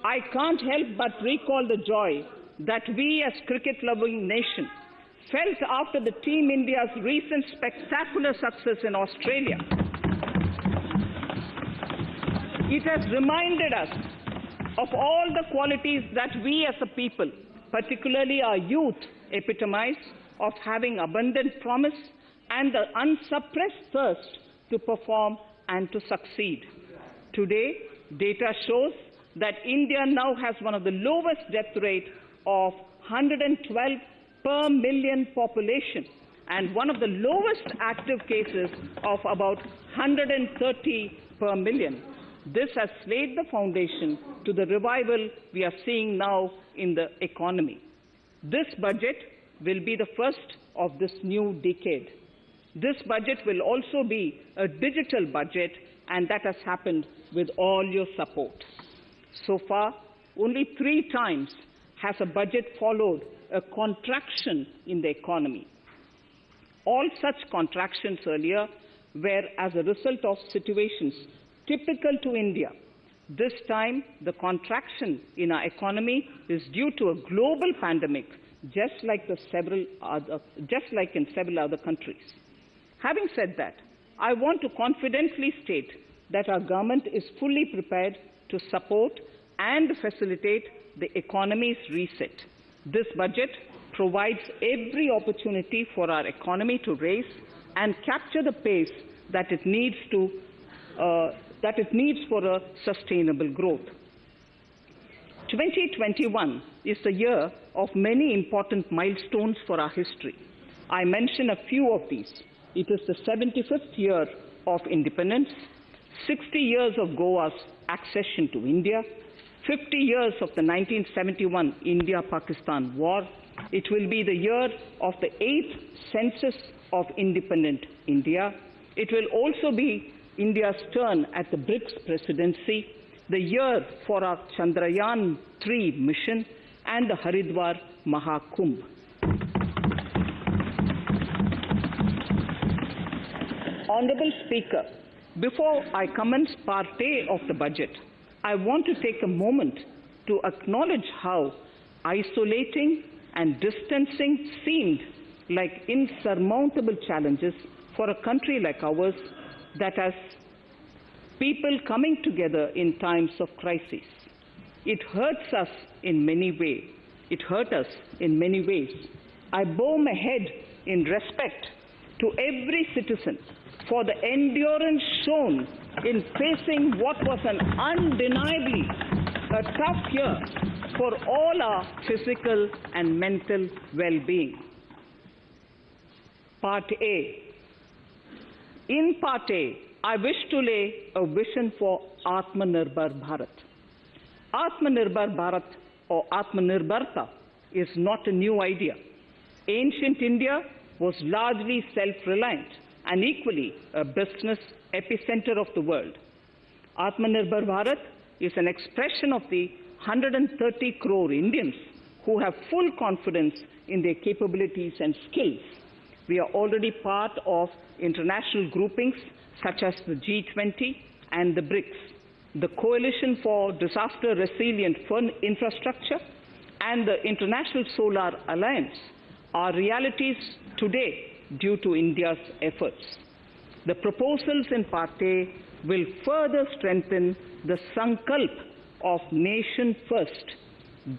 I can't help but recall the joy that we as cricket-loving nation felt after the Team India's recent spectacular success in Australia. It has reminded us of all the qualities that we as a people, particularly our youth, epitomize of having abundant promise and the unsuppressed thirst to perform and to succeed. Today, data shows that India now has one of the lowest death rate of 112 per million population and one of the lowest active cases of about 130 per million. This has laid the foundation to the revival we are seeing now in the economy. This budget will be the first of this new decade. This budget will also be a digital budget, and that has happened with all your support. So far, only 3 times has a budget followed a contraction in the economy. All such contractions earlier were as a result of situations typical to India. This time, the contraction in our economy is due to a global pandemic, just like in several other countries. Having said that, I want to confidently state that our government is fully prepared to support and facilitate the economy's reset. This budget provides every opportunity for our economy to raise and capture the pace that it needs for a sustainable growth. 2021 is the year of many important milestones for our history. I mention a few of these. It is the 75th year of independence, 60 years of Goa's accession to India, 50 years of the 1971 India-Pakistan War. It will be the year of the 8th census of independent India. It will also be India's turn at the BRICS presidency, the year for our Chandrayaan-3 mission, and the Haridwar Mahakumbh. Honorable Speaker, before I commence Part A of the budget, I want to take a moment to acknowledge how isolating and distancing seemed like insurmountable challenges for a country like ours that has people coming together in times of crisis. It hurts us in many ways. I bow my head in respect to every citizen for the endurance shown in facing what was an undeniably a tough year for all our physical and mental well-being. Part A. In Part A, I wish to lay a vision for Atmanirbhar Bharat. Atmanirbhar Bharat or Atmanirbharta is not a new idea. Ancient India was largely self-reliant and equally a business epicenter of the world. Atmanirbhar Bharat is an expression of the 130 crore Indians who have full confidence in their capabilities and skills. We are already part of international groupings such as the G20 and the BRICS, the Coalition for Disaster Resilient Infrastructure, and the International Solar Alliance are realities today due to India's efforts. The proposals in Part A will further strengthen the sankalp of nation first,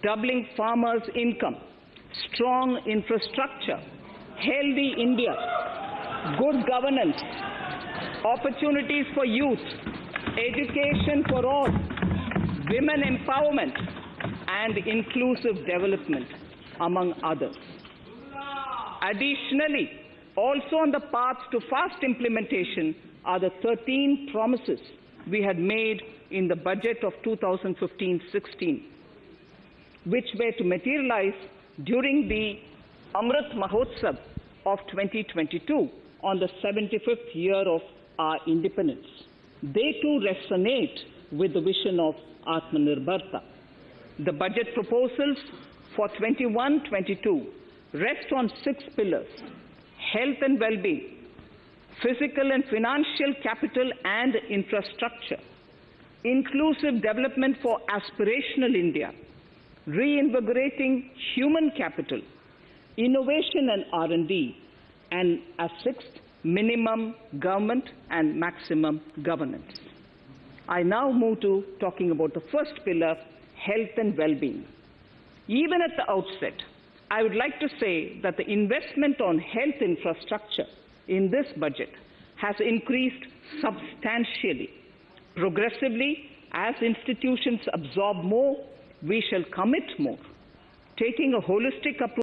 doubling farmers' income, strong infrastructure, healthy India, good governance, opportunities for youth, education for all, women empowerment, and inclusive development, among others. Additionally, also on the path to fast implementation are the 13 promises we had made in the budget of 2015-16, which were to materialize during the Amrit Mahotsav of 2022 on the 75th year of our independence. They too resonate with the vision of Atmanirbharta. The budget proposals for 21-22 rest on 6 pillars: health and well-being, physical and financial capital and infrastructure, inclusive development for aspirational India, reinvigorating human capital, innovation and R&D, and as sixth, minimum government and maximum governance. I now move to talking about the first pillar, health and well-being. Even at the outset, I would like to say that the investment on health infrastructure in this budget has increased substantially. Progressively, as institutions absorb more, we shall commit more, taking a holistic approach